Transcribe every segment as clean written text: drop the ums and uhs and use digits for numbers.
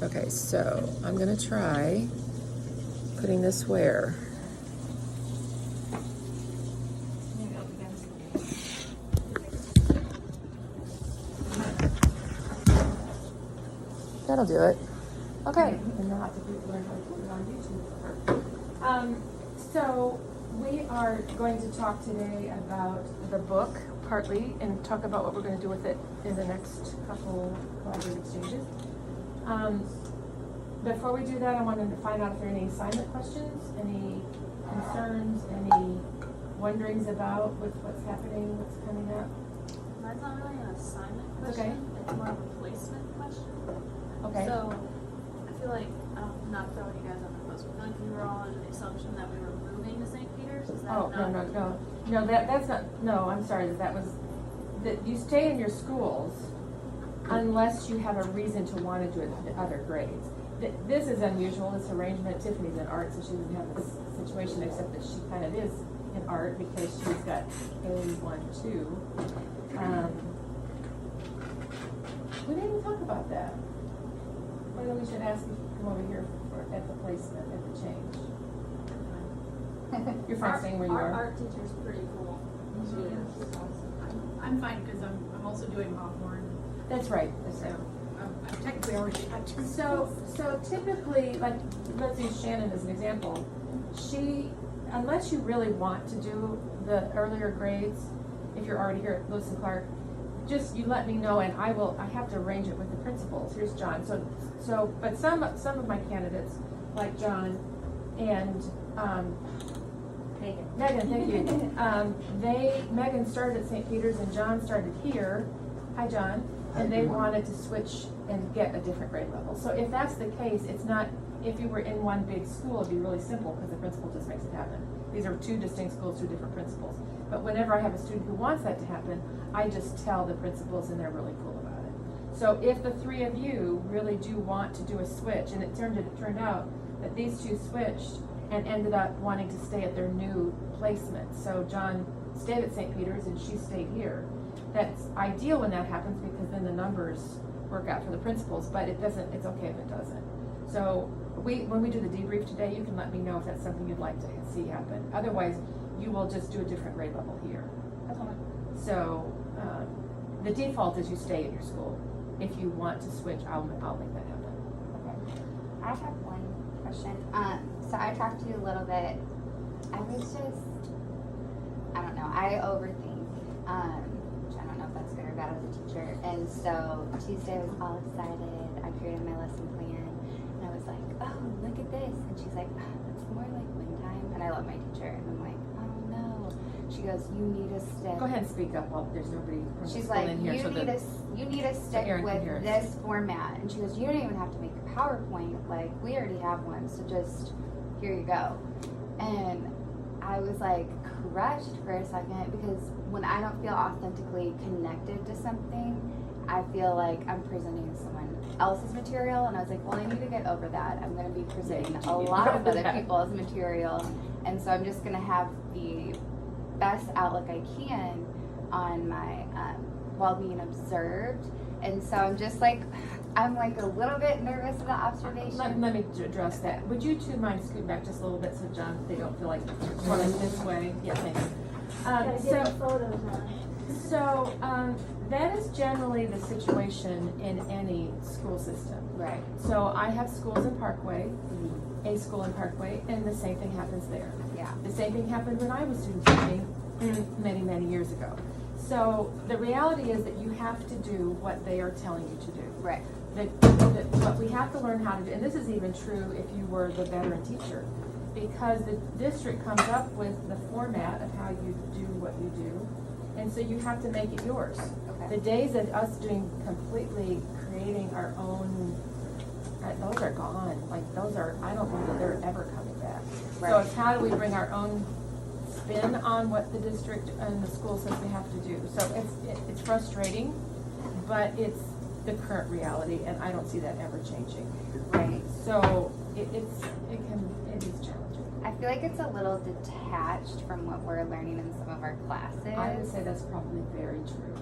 Okay, so I'm gonna try putting this where. That'll do it. Okay. And now I have to learn how to put it on YouTube. So we are going to talk today about the book partly and talk about what we're going to do with it in the next couple collaborative exchanges. Before we do that, I wanted to find out if there are any assignment questions, any concerns, any wonderings about with what's happening, what's coming up. Mine's not really an assignment Okay. question, it's more of a placement question. Okay. So, I feel like, not throwing you guys on the bus, but I feel like we were all under the assumption that we were moving to St. Peter's, is that Oh, not? no, that's not, no, I'm sorry, that was, that you stay in your schools unless you have a reason to want to do it in other grades. This is unusual, this arrangement. Tiffany's in art, so she doesn't have this situation, except that she kind of is in art because she's got A1, 2. We didn't even talk about that. Maybe we should ask if you come over here at the placement, at the change. You're fine staying where you Our are? art teacher's pretty cool. She is. I'm fine because I'm also doing Hawthorne. That's right, that's So right. I've technically already got two. So typically, like, let's use Shannon as an example. She, unless you really want to do the earlier grades, if you're already here at Lewis and Clark, just you let me know and I have to arrange it with the principals. Here's John. But some of my candidates, like John and Megan, thank you. Megan started at St. Peter's and John started here. Hi, John. And they wanted to switch and get a different grade level. So if that's the case, it's not, if you were in one big school, it'd be really simple because the principal just makes it happen. These are two distinct schools, two different principals. But whenever I have a student who wants that to happen, I just tell the principals and they're really cool about it. So if the three of you really do want to do a switch, and it turned out that these two switched and ended up wanting to stay at their new placement. So John stayed at St. Peter's and she stayed here. That's ideal when that happens because then the numbers work out for the principals, but it's okay if it doesn't. So when we do the debrief today, you can let me know if that's something you'd like to see happen. Otherwise, you will just do a different grade level here. So the default is you stay at your school. If you want to switch, I'll make that happen. Okay. I have one question. So I talked to you a little bit. I was just, I don't know, I overthink. Which I don't know if that's good or bad as a teacher. And so Tuesday I was all excited. I created my lesson plan and I was like, oh, look at this. And she's like, it's more like wind time. And I love my teacher. And I'm like, oh no. She goes, you need to stick. Go ahead and speak up while there's nobody from the She's school like, in here. you need to stick Aaron can with hear us. this format. And she goes, you don't even have to make a PowerPoint. Like, we already have one. So just, here you go. And I was like crushed for a second because when I don't feel authentically connected to something, I feel like I'm presenting someone else's material. And I was like, well, I need to get over that. I'm going to be presenting a lot of other people's material. And so I'm just going to have the best outlook I can on my while being observed. And so I'm like a little bit nervous of the observation. Let me address that. Would you two mind scooting back just a little bit so John, they don't feel like more like this way? Yeah, thanks. So that is generally the situation in any school system. Right. So I have schools in Parkway, a school in Parkway, and the same thing happens there. Yeah. The same thing happened when I was student teaching many, many years ago. So the reality is that you have to do what they are telling you to do. Right. What we have to learn how to do, and this is even true if you were the veteran teacher, because the district comes up with the format of how you do what you do, and so you have to make it yours. Okay. The days of us doing completely creating our own, those are gone. Like those are, I don't know that they're ever coming back. Right. So it's how do we bring our own spin on what the district and the school says we have to do. So it's frustrating, but it's the current reality, and I don't see that ever changing. Right. So it is challenging. I feel like it's a little detached from what we're learning in some of our classes. I would say that's probably very true.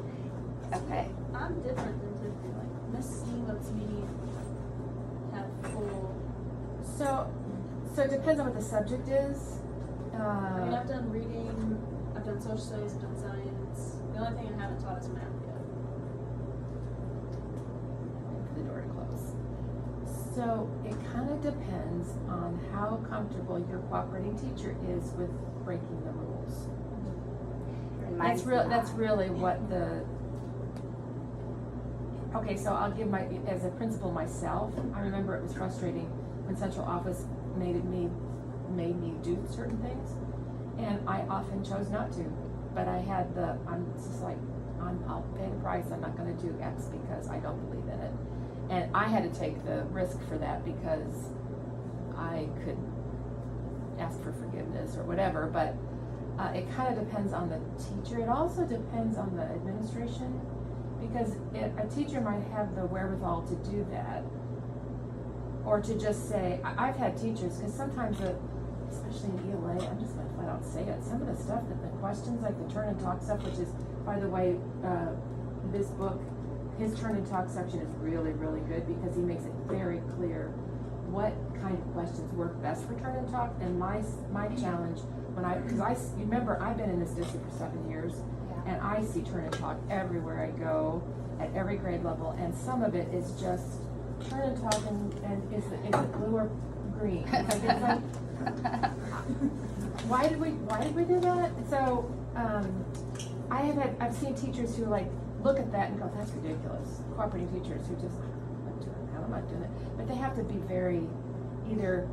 Okay. I'm different than Tiffany. Like, Miss C lets me So it depends on what the subject is. I mean, I've done reading, I've done social studies, I've done science. The only thing I haven't taught is math yet. For the door to close. So it kind of depends on how comfortable your cooperating teacher is with breaking the rules. And mine's That's not. really what the. Okay, so I'll give as a principal myself, I remember it was frustrating when central office made me do certain things, and I often chose not to. But I'm just like, I'll pay the price. I'm not going to do X because I don't believe in it, and I had to take the risk for that because I could ask for forgiveness or whatever. But it kind of depends on the teacher. It also depends on the administration. Because a teacher might have the wherewithal to do that, or to just say, I've had teachers, because sometimes, especially in ELA, I'm just going to flat out say it, some of the stuff that the questions, like the turn and talk stuff, which is, by the way, this book, his turn and talk section is really, really good, because he makes it very clear what kind of questions work best for turn and talk. And my challenge, because you remember, I've been in this district for 7 years, and I see turn and talk everywhere I go, at every grade level, and some of it is just turn and talk, and is it blue or green? It's like, why did we do that? So I've seen teachers who like look at that and go, that's ridiculous. Cooperating teachers who just, I'm not doing it. But they have to be very either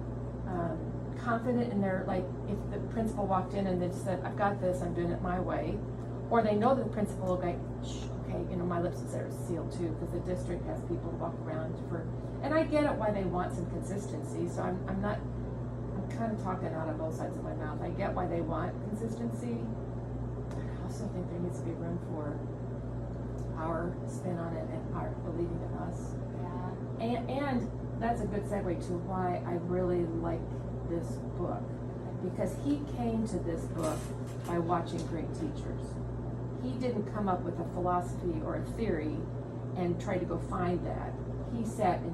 confident in their, like, if the principal walked in and they said, I've got this, I'm doing it my way. Or they know that the principal will go, shh, okay, my lips are sealed too, because the district has people who walk around and I get it why they want some consistency, so I'm kind of talking out of both sides of my mouth. I get why they want consistency. I also think there needs to be room for our spin on it and our believing in us. Yeah. And that's a good segue to why I really like this book, because he came to this book by watching great teachers. He didn't come up with a philosophy or a theory and try to go find that. He sat in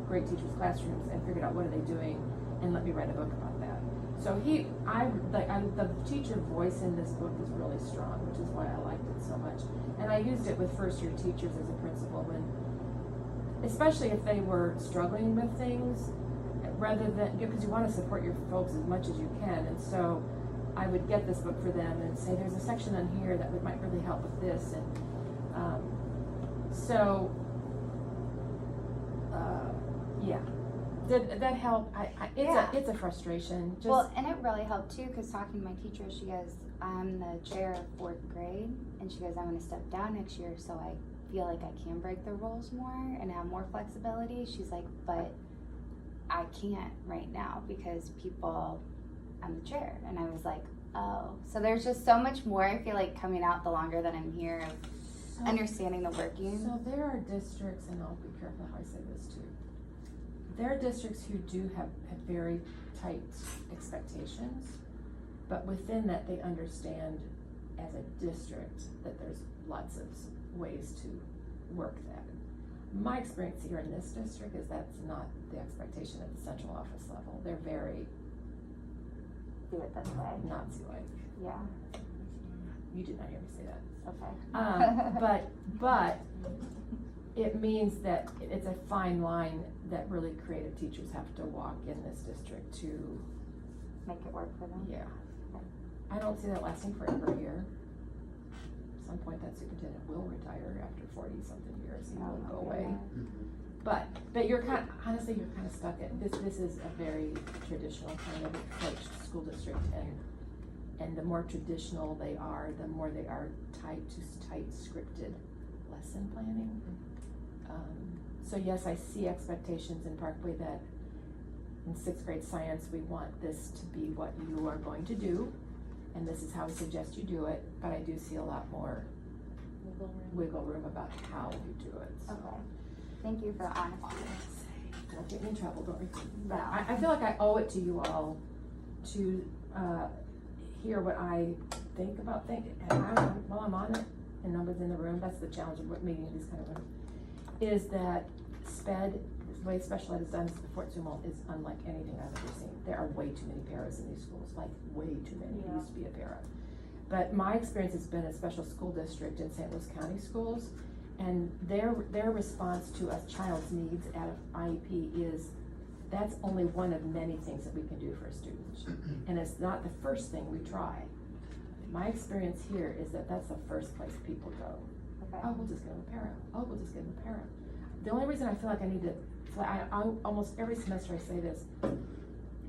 great teachers' classrooms and figured out what are they doing, and let me write a book about that. So the teacher voice in this book is really strong, which is why I liked it so much. And I used it with first-year teachers as a principal, especially if they were struggling with things, rather than, because you want to support your folks as much as you can, and so I would get this book for them and say, there's a section on here that might really help with this, and yeah. Did that help? It's a frustration. Well, and it really helped too, because talking to my teacher, she goes, I'm the chair of 4th grade, and she goes, I'm going to step down next year, so I feel like I can break the rules more and have more flexibility. She's like, but I can't right now because I'm the chair. And I was like, oh. So there's just so much more, I feel like, coming out the longer that I'm here of understanding the working. So there are districts, and I'll be careful how I say this too. There are districts who do have very tight expectations, but within that they understand as a district that there's lots of ways to work that. My experience here in this district is that's not the expectation at the central office level. They're very Do it this way. Nazi-like. Yeah. You did not hear me say that. Okay. But it means that it's a fine line that really creative teachers have to walk in this district to make it work for them. Yeah. I don't see that lasting forever here. At some point that superintendent will retire after 40-something years. He will go away. But you're honestly you're stuck at this. This is a very traditional kind of approach to school district, and the more traditional they are, the more they are tied to tight scripted lesson planning. So yes, I see expectations in Parkway that in 6th grade science we want this to be what you are going to do, and this is how we suggest you do it. But I do see a lot more wiggle room about how you do it. So. Okay. Thank you for the honesty. Don't get me in trouble, don't repeat. But I feel like I owe it to you all to hear what I think about things. And while I'm on it, and nobody's in the room, that's the challenge of meeting these kind of rooms, is that SPED, way special ed is done at Fort Zumwalt is unlike anything I've ever seen. There are way too many paras in these schools, like way too many. It used to be a para. But my experience has been a special school district in St. Louis County schools, and their response to a child's needs at an IEP is, that's only one of many things that we can do for a student. And it's not the first thing we try. My experience here is that that's the first place people go. Okay. Oh, we'll just get them a para. Oh, we'll just get them a para. The only reason I feel like I need to, I almost every semester I say this,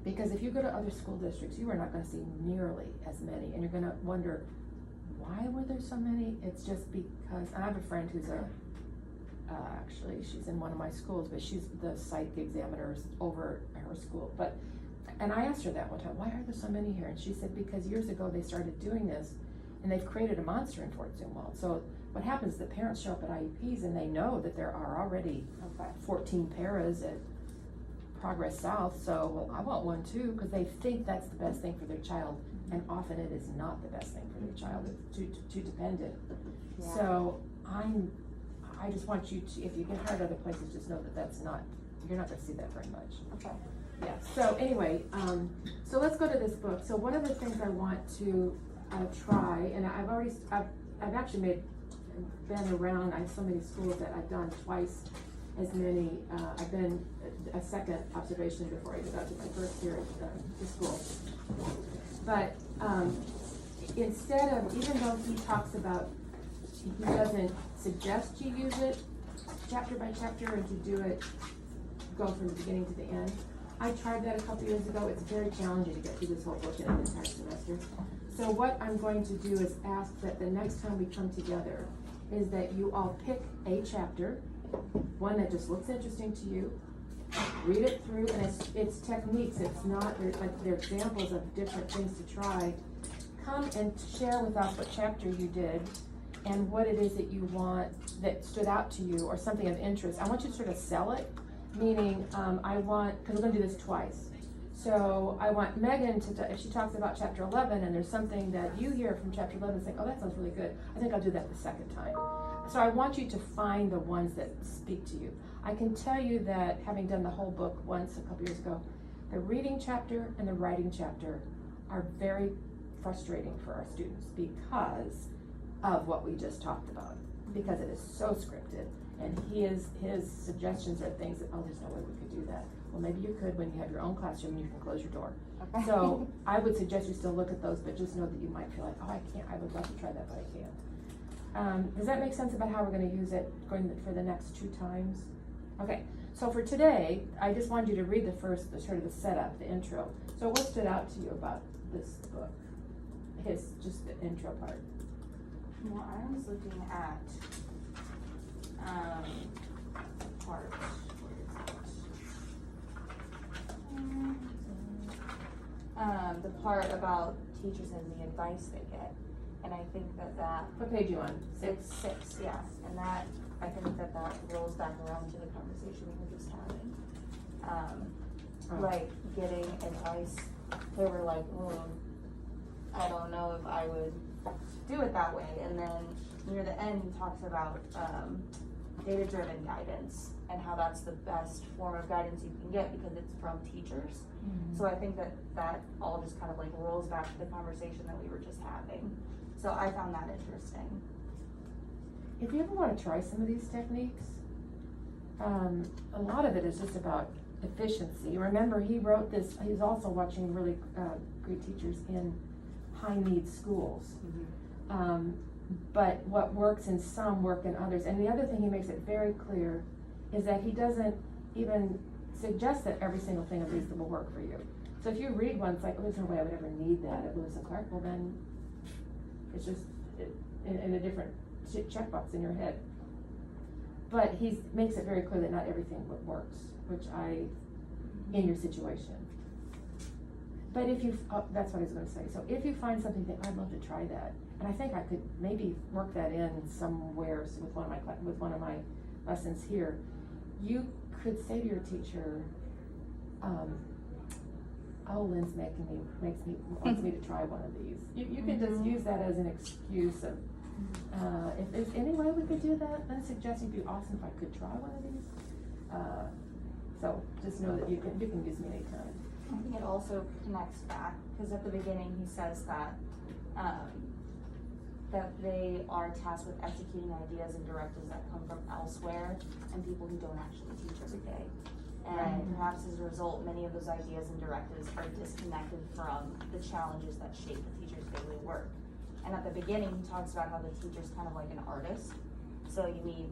because if you go to other school districts, you are not gonna see nearly as many, and you're gonna wonder, why were there so many? It's just because, and I have a friend who's actually, she's in one of my schools, but she's the psych examiners over at her school. And I asked her that one time, why are there so many here? And she said, because years ago they started doing this, and they've created a monster in Fort Zumwalt. So what happens, the parents show up at IEPs and they know that there are already 14 paras at Progress South, so well, I want one too, because they think that's the best thing for their child, and often it is not the best thing for their child. It's too dependent. Yeah. So I just want you to, if you get hired other places, just know that that's not, you're not gonna see that very much. Okay. Yeah, so anyway, so let's go to this book. So one of the things I want to try, and I've actually been around, I have so many schools that I've done twice as many, I've been a second observation before I got to my first year at the school. But instead of, even though he talks about, he doesn't suggest you use it chapter by chapter and to do it, go from the beginning to the end. I tried that a couple years ago. It's very challenging to get through this whole book in an entire semester. So what I'm going to do is ask that the next time we come together is that you all pick a chapter, one that just looks interesting to you, read it through, and it's techniques. It's not, they're examples of different things to try. Come and share with us what chapter you did and what it is that you want that stood out to you or something of interest. I want you to sort of sell it. Meaning, because we're going to do this twice. So I want Megan to, if she talks about chapter 11 and there's something that you hear from chapter 11 and think, oh, that sounds really good, I think I'll do that the second time. So I want you to find the ones that speak to you. I can tell you that having done the whole book once a couple years ago, the reading chapter and the writing chapter are very frustrating for our students because of what we just talked about, because it is so scripted. And his suggestions are things that, oh, there's no way we could do that. Well, maybe you could when you have your own classroom and you can close your door. Okay. So I would suggest you still look at those, but just know that you might feel like, oh, I can't, I would love to try that, but I can't. Does that make sense about how we're gonna use it for the next 2 times? Okay, so for today, I just wanted you to read the sort of the setup, the intro. So what stood out to you about this book? Just the intro part. Well, I was looking at part. The part about teachers and the advice they get, and I think that. What page you on? 6? It's 6, yes, and that I think that rolls back around to the conversation we were just having. Like getting advice, they were like, well, I don't know if I would do it that way, and then near the end he talks about data-driven guidance and how that's the best form of guidance you can get because it's from teachers. Mm-hmm. So I think that all just kind of like rolls back to the conversation that we were just having. So I found that interesting. If you ever want to try some of these techniques, a lot of it is just about efficiency. Remember, he wrote this, he's also watching really great teachers in high-need schools. Mm-hmm. But what works in some work in others. And the other thing he makes it very clear is that he doesn't even suggest that every single thing of these will work for you. So if you read one, it's like, oh, there's no way I would ever need that at Lewis and Clark. Well, then it's just in a different checkbox in your head. But he makes it very clear that not everything works, in your situation. But if you, that's what I was going to say. So if you find something that I'd love to try that, and I think I could maybe work that in somewhere with one of my lessons here, you could say to your teacher, oh, Lynn's wants me to try one of these. You can just use that as an excuse of, if there's any way we could do that, then suggesting it'd be awesome if I could try one of these. So just know that you can use me anytime. I think it also connects back, because at the beginning he says that, that they are tasked with executing ideas and directives that come from elsewhere and people who don't actually teach every day. And perhaps as a result, many of those ideas and directives are disconnected from the challenges that shape the teacher's daily work. And at the beginning, he talks about how the teacher's kind of like an artist. So you need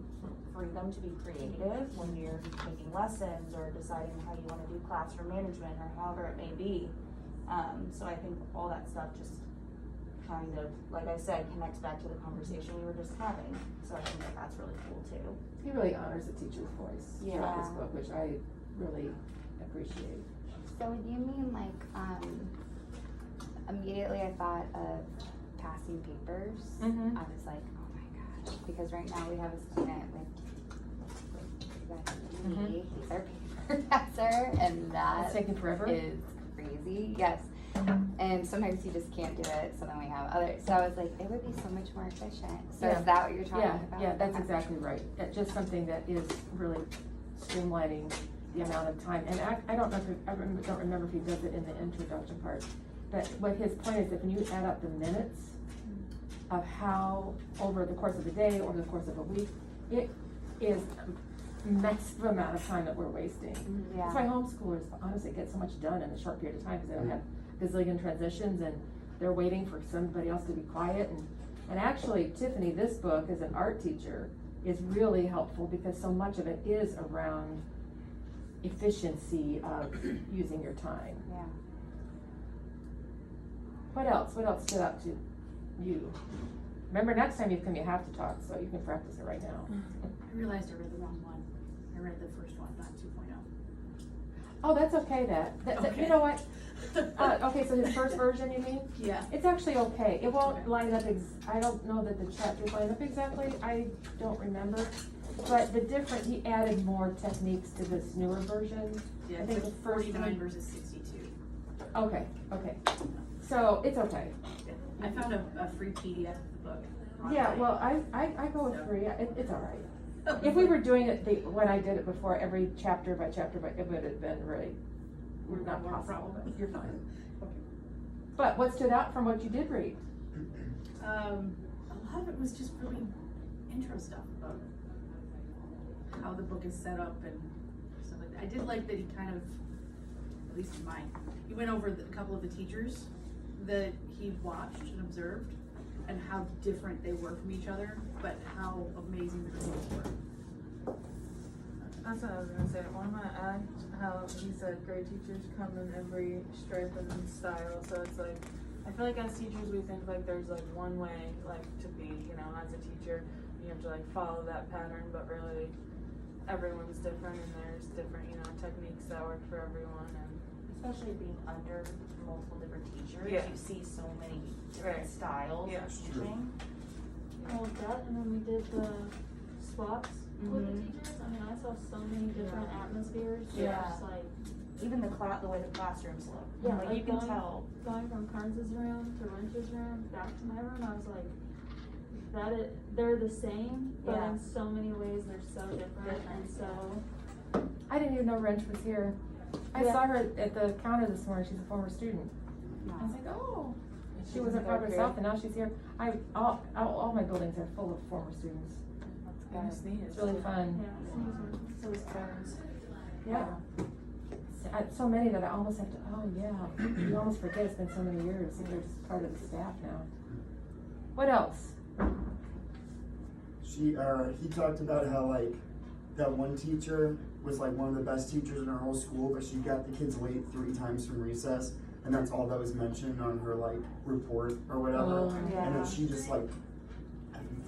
freedom to be creative when you're taking lessons or deciding how you want to do classroom management or however it may be. So I think all that stuff just kind of, like I said, connects back to the conversation we were just having. So I think that that's really cool too. He really honors the teacher's voice throughout this book, which I really appreciate. So when you mean like, immediately I thought of passing papers. I was like, oh my gosh, because right now we have a student with he, he's our paper passer, and that It's taking forever? is crazy. Yes. And sometimes he just can't do it, so then we have others. So I was like, it would be so much more efficient. So Yeah. is that what you're talking Yeah, about? yeah, that's Okay. exactly right. Just something that is really streamlining the amount of time. And I don't know if, don't remember if he does it in the introduction part, but what his point is that when you add up the minutes of how, over the course of the day or the course of a week, it is a massive amount of time that we're wasting. Yeah. That's why homeschoolers honestly get so much done in a short period of time, because they don't have gazillion transitions and they're waiting for somebody else to be quiet. And actually, Tiffany, this book as an art teacher is really helpful because so much of it is around efficiency of using your time. Yeah. What else stood out to you? Remember, next time you come, you have to talk, so you can practice it right now. I realized I read the wrong one. I read the first one, not 2.0. Oh, that's okay, that you Okay. know what? Okay, so his first version, you mean? Yeah. It's actually okay. It won't Okay. line up I don't know that the chapters line up exactly. I don't remember. But he added more techniques to this newer version. Yeah, I it's think like the first 49 one- versus 62. Okay. So it's okay. I found a free PDF of the book. Yeah, well, I go with free. It's all right. If we were doing it when I did it before, every chapter by chapter, but it would have been really not More possible. problem. But you're fine. But what stood out from what you did read? A lot of it was just really intro stuff about how the book is set up and stuff like that. I did like that he kind of, at least in mine, he went over a couple of the teachers that he watched and observed and how different they were from each other, but how amazing the results were. That's what I was gonna say. I want to add how he said great teachers come in every stripe and style. So it's like, I feel like as teachers we think like there's like one way like to be, you know, as a teacher you have to like follow that pattern, but really everyone's different and there's different, you know, techniques that work for everyone. And Especially being under multiple different teachers, Yeah. you see so many different Right. styles Yeah. of teaching. All of that, and then we did the swaps with the Mhm. teachers. I mean, I saw so many different atmospheres. Yeah. Just like Even the way the classrooms look. Yeah, like like you can going- tell. going from Carnes' room to Wrench's room back to my room, I was like, they're the same, but Yeah. in so many ways they're so different, and so I didn't even know Wrench was here. I Yeah. saw her at the counter this morning. She's a former student. I was like, oh. She was in front of herself, and now she's here. All my buildings are full of former students. That's good. It's really fun. yeah, so was Carnes. Yeah. So many that I almost have to, oh yeah, you almost forget it's been so many years, and they're just part of the staff now. What else? He talked about how like that one teacher was like one of the best teachers in her whole school, but she got the kids late 3 times from recess, and that's all that was mentioned on her like report or whatever. Oh. And then she just like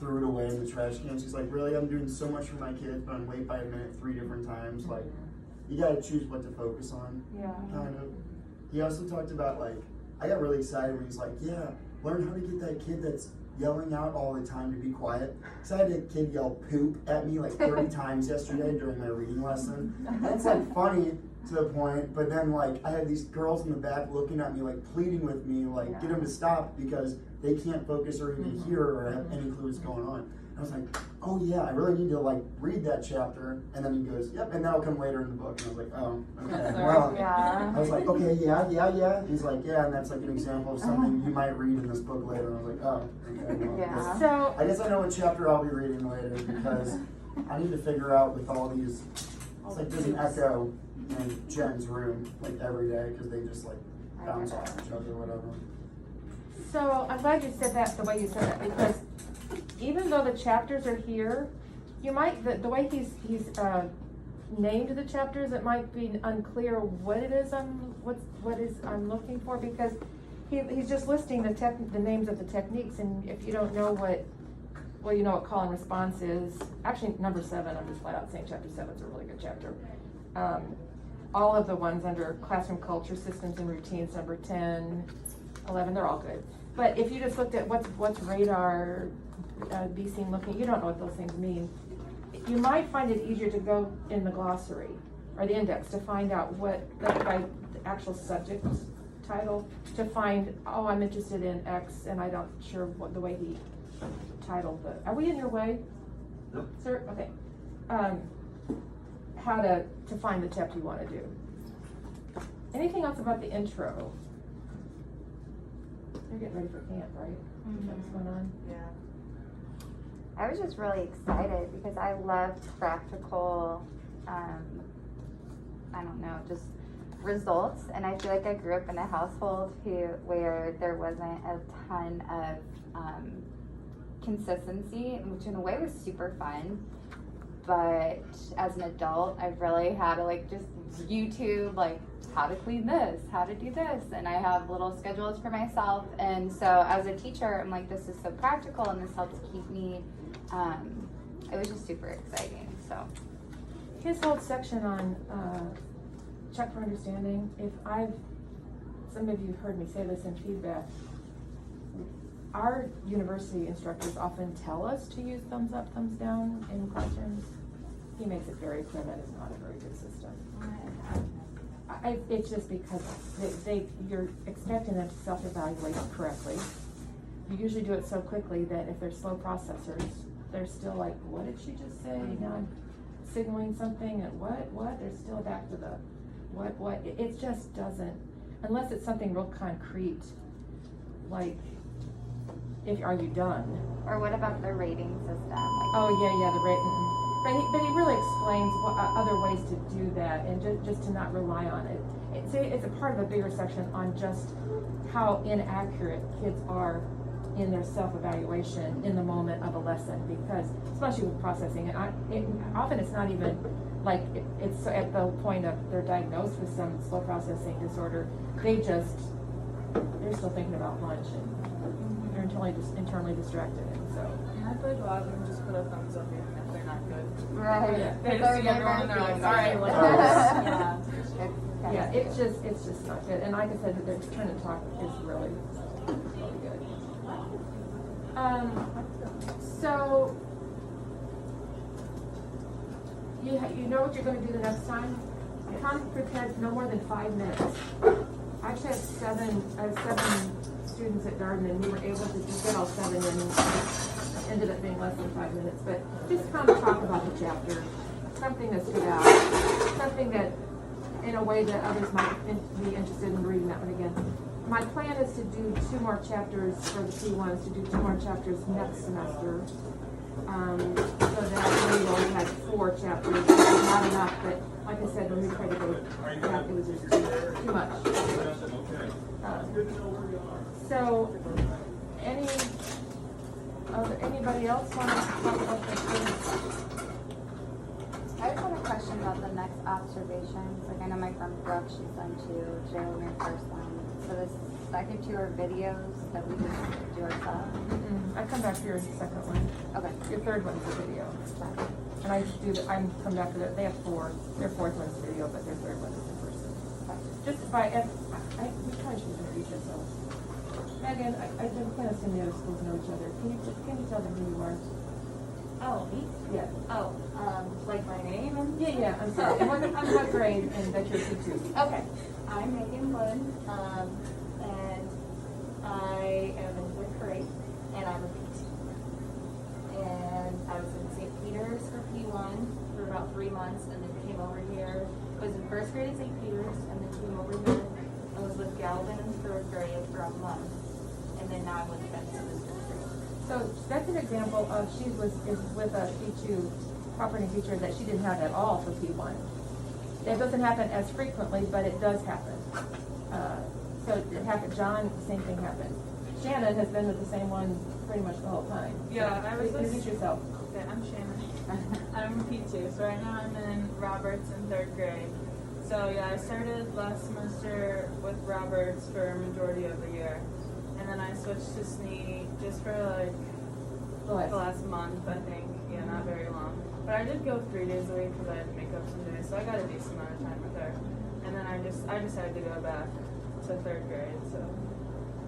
threw it away in the trash can. She's like, really, I'm doing so much for my kids, but I'm late by a minute 3 different times. Like, you gotta choose what to focus on. Yeah. Kind of. He also talked about like, I got really excited when he's like, yeah, learn how to get that kid that's yelling out all the time to be quiet. So I had a kid yell poop at me like 30 times yesterday during my reading lesson. That's like funny to the point, but then like I had these girls in the back looking at me like pleading with me like get him to stop because they can't focus or even hear or have any clue what's going on. I was like, oh yeah, I really need to like read that chapter. And then he goes, yep, and that'll come later in the book. And I was like, oh, okay. Well, Yeah. I was like, okay, yeah. He's like, yeah, and that's like an example of something you might read in this book later. And I was like, oh, okay. Well, Yeah. So, I guess I know what chapter I'll be reading later because I need to figure out with all these. It's like there's an echo in Jen's room like every day because they just like bounce off each other or whatever. so I'm glad you said that the way you said that, because even though the chapters are here, you might, the way he's named the chapters, it might be unclear what it is I'm looking for, because he's just listing the names of the techniques, and if you don't know what you know what call and response is. Actually, number 7, I'm just flat out saying chapter 7 is a really good chapter. All of the ones under classroom culture, systems and routines, number 10, 11, they're all good. But if you just looked at what's radar, be seen looking, you don't know what those things mean. You might find it easier to go in the glossary or the index to find out what, like by the actual subject title, to find, oh, I'm interested in X, and I'm not sure what the way he titled the. Are we in your way? No. Sir? Okay. How to find the chapter you want to do. Anything else about the intro? You're getting ready for camp, right? What's going on? Yeah. I was just really excited because I love practical, I don't know, just results. And I feel like I grew up in a household where there wasn't a ton of consistency, which in a way was super fun. But as an adult, I've really had to like just YouTube, like how to clean this, how to do this. And I have little schedules for myself. And so as a teacher, I'm like, this is so practical and this helps keep me, it was just super exciting, so. His whole section on check for understanding, some of you have heard me say this in feedback, our university instructors often tell us to use thumbs up, thumbs down in classrooms. He makes it very clear that is not a very good system. It's just because you're expecting them to self-evaluate correctly. You usually do it so quickly that if they're slow processors, they're still like, what did she just say? Now I'm signaling something, and what? They're still back to the what? It just doesn't, unless it's something real concrete, like, are you done? Or what about the rating system? Like, Oh, yeah, the rating. But he really explains other ways to do that, and just to not rely on it. It's a part of a bigger section on just how inaccurate kids are in their self-evaluation in the moment of a lesson, because especially with processing, often it's not even like it's at the point of they're diagnosed with some slow processing disorder. They're still thinking about lunch, and they're internally distracted, and so. And I feel like a lot of them just put a thumbs up even if they're not good. right. Yeah. They just see everyone and they're like, alright, what Yeah. Yeah, it's just not good. And like I said, their turn to talk is really good. So you know what you're going to do the next time? Come prepared no more than 5 minutes. I actually had 7 students at Darden, and we were able to just get all 7 in. It ended up being less than 5 minutes, but just come talk about the chapter, something that stood out, something that, in a way that others might be interested in reading that one again. My plan is to do 2 more chapters for the P1s, to do 2 more chapters next semester. So that we will have 4 chapters, which is not enough, but like I said, when we tried to go back, it was just too much. So, anybody else want to talk about this? I just have a question about the next observations. Like, I know my friend Brooke, she's done 2, Jeremy your first one. So the second 2 are videos that we just do ourselves. I come back for your second one. Okay. Your third one's a video. And I just I'm come back to they have 4. Their 4th one's video, but their 3rd one is in person. Just we probably should introduce ourselves. Megan, I can't assume the other schools know each other. Can you tell them who you are? Oh, me? Yeah. Oh, like my name? Yeah, I'm sorry. I'm what grade, and that you're P2. Okay. I'm Megan Wood, and I am in 5th grade, and I'm a PT. and I was in St. Peter's for P1 for about 3 months, and then came over here. I was in first grade at St. Peter's, and then came over here. I was with Galvin in third grade for a month, and then now I'm with Benson in fifth grade. So that's an example of is with a P2 operating teacher that she didn't have at all for P1. That doesn't happen as frequently, but it does happen. So it happened, John, the same thing happened. Shannon has been with the same one pretty much the whole time. Yeah, I was Introduce yourself. Okay, I'm Shannon. I'm P2, so right now I'm in Roberts in third grade. So yeah, I started last semester with Roberts for a majority of the year. And then I switched to SNE just for like the last month, I think. Yeah, not very long. But I did go 3 days a week because I had makeup some days, so I got a decent amount of time with her. And then I decided to go back to third grade, so.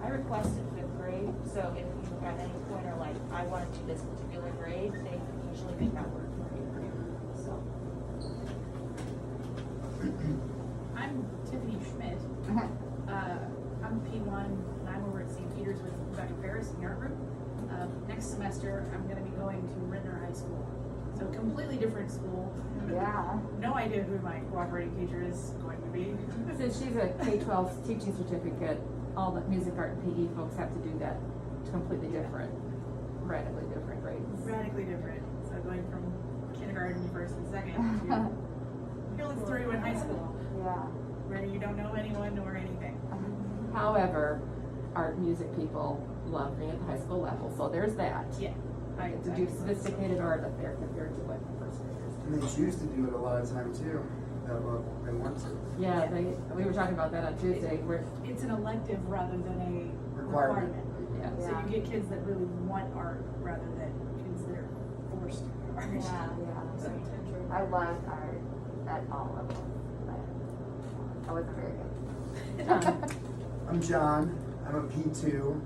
I requested fifth grade, so if you at any point are like, I want to do this particular grade, they usually make that work for eighth grade. So. I'm Tiffany Schmidt. I'm P1, and I'm over at St. Peter's with Rebecca Ferris in the art group. Next semester, I'm gonna be going to Rittner High School. So completely different school. Yeah. No idea who my cooperating teacher is going to be. Since she's a K-12 teaching certificate, all the music, art, and PE folks have to do that completely different, radically different grades. Radically different. So going from kindergarten, first and second to you're only 3 in high school. Yeah. Where you don't know anyone or anything. However, art and music people love me at the high school level, so there's that. Yeah. I get to do sophisticated art up there compared to what first graders do. And they choose to do it a lot of time too. They want to. Yeah, we were talking about that on Tuesday, where, It's an elective rather than a Requirement. yeah. So you get kids that really want art rather than kids that are forced to do art. Yeah, yeah. I loved art at all levels, but I wasn't very good. I'm John. I'm a P2.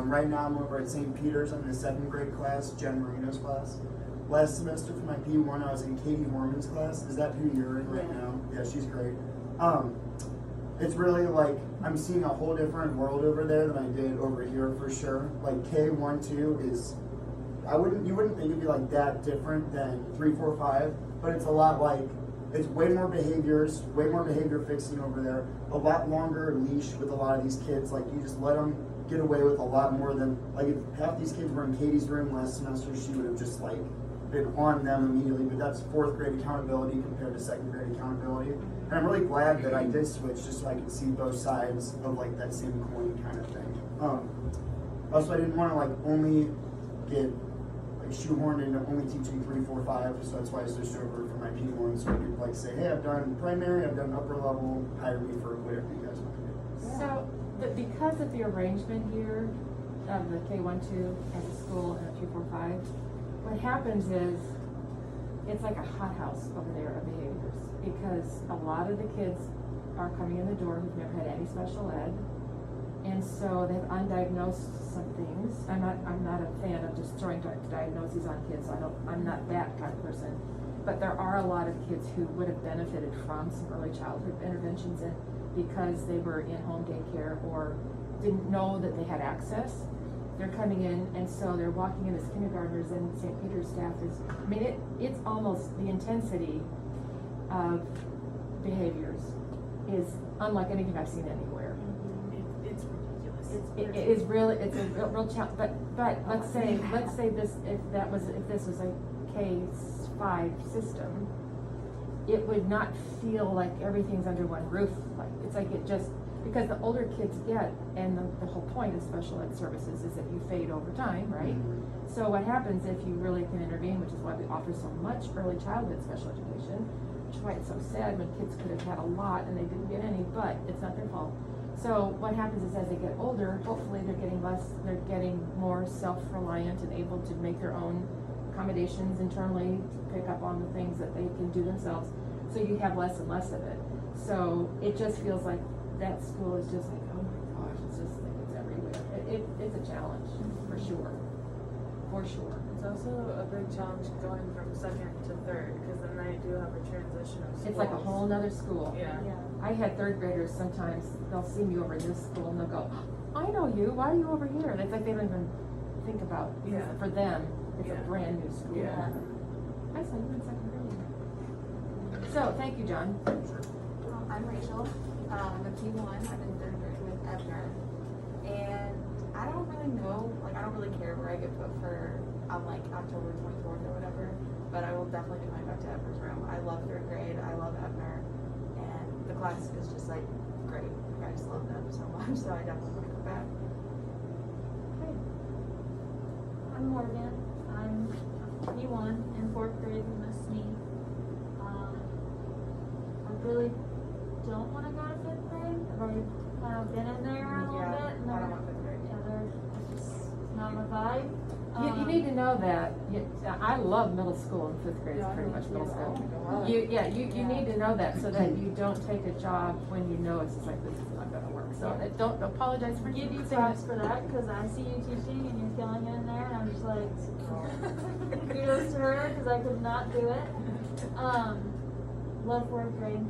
Right now I'm over at St. Peter's. I'm in the 2nd grade class, Jen Marino's class. Last semester for my P1, I was in Katie Horman's class. Is that who you're in right now? Yeah, she's great. It's really like, I'm seeing a whole different world over there than I did over here for sure. Like K1, 2 is, you wouldn't think it'd be like that different than 3, 4, 5, but it's a lot like, it's way more behaviors, way more behavior fixing over there, a lot longer leash with a lot of these kids. Like you just let them get away with a lot more than, like if half these kids were in Katie's room last semester, she would have just like been on them immediately, but that's 4th grade accountability compared to 2nd grade accountability. And I'm really glad that I did switch just so I could see both sides of like that same coin kind of thing. Also, I didn't want to like only get like shoehorned into only teaching 3, 4, 5, so that's why I switched over for my P1 so I could like say, hey, I've done primary, I've done upper level, hire me for whatever you guys want to do. So, but because of the arrangement here of the K-1, 2 at the school and the 3, 4, 5, what happens is it's like a hothouse over there of behaviors because a lot of the kids are coming in the door who've never had any special ed, and so they've undiagnosed some things. I'm not a fan of just throwing diagnoses on kids. I'm not that kind of person. But there are a lot of kids who would have benefited from some early childhood interventions and because they were in home daycare or didn't know that they had access. They're coming in, and so they're walking in as kindergartners, and St. Peter's staff is, I mean, it's almost, the intensity of behaviors is unlike anything I've seen anywhere. It's ridiculous. It is really, it's a real challenge, but let's say this, if this was a K-5 system, it would not feel like everything's under one roof, like, it's like it just, because the older kids get, and the whole point of special ed services is that you fade over time, right? Mm-hmm. So what happens if you really can intervene, which is why we offer so much early childhood special education, which is why it's so sad when kids could have had a lot and they didn't get any, but it's not their fault. So what happens is as they get older, hopefully they're getting more self-reliant and able to make their own accommodations internally to pick up on the things that they can do themselves. So you have less and less of it. So it just feels like that school is just like, oh my gosh, it's just like it's everywhere. It's a challenge, for sure. For sure. It's also a big challenge going from 2nd to 3rd, because then they do have a transition of schools. It's like a whole nother school. Yeah. I had 3rd graders sometimes, they'll see me over in this school and they'll go, I know you, why are you over here? And it's like they don't even think about, Yeah. for them, It's a Yeah. brand new school. Yeah. I saw you in second grade. So, thank you, John. I'm Rachel. I'm a P1. I'm in third grade with Ebner. And I don't really know, like, I don't really care where I get put for on like October 24th or whatever. But I will definitely be going back to Ebner's room. I love third grade. I love Ebner. And the class is just like great. I just love them so much. So I definitely want to go back. I'm Morgan. I'm P1 in 4th grade with Miss Sneed. I really don't want to go to 5th grade. I've already kind of been in there a little bit. And I don't want fifth grade. it's just not my vibe. You need to know that, I love middle school and fifth grade is pretty much middle school. You need to know that so that you don't take a job when you know it's just like, this is not gonna work. So don't apologize for Give you saying props it. for that because I see you teaching and you're killing it in there, and I'm just like, kudos to her because I could not do it. Love 4th grade.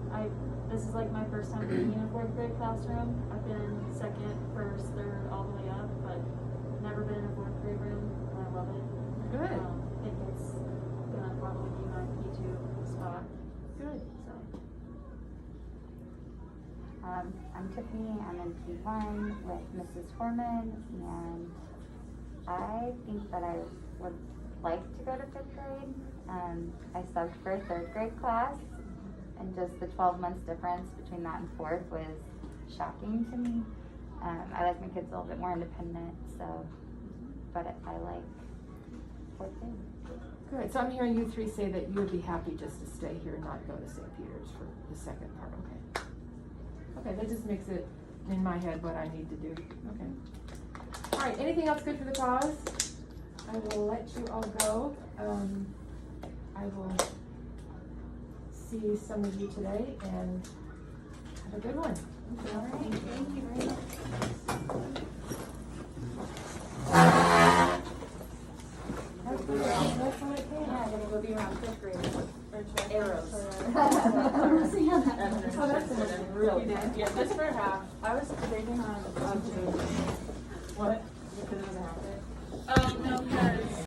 This is like my first time being in a 4th grade classroom. I've been in 2nd, 1st, 3rd, all the way up, but never been in a 4th grade room, and I love it. Good, I think it's gonna probably be my P2 spot. good. So. I'm Tiffany. I'm in P1 with Mrs. Foreman, and I think that I would like to go to 5th grade. I subbed for a 3rd grade class, and just the 12 months difference between that and 4th was shocking to me. I like my kids a little bit more independent, so, but I like 4th grade. Good, so I'm hearing you three say that you would be happy just to stay here and not go to St. Peter's for the second part, okay? Okay, that just makes it, in my head, what I need to do, okay. All right, anything else good for the cause? I will let you all go. I will see some of you today and have a good one. All right, thank you very much. Yeah, I'm gonna go be around 5th grade. Arrows. Oh, that's really good. Yeah, just for half. I was thinking on, what? Because it was a half day. No, because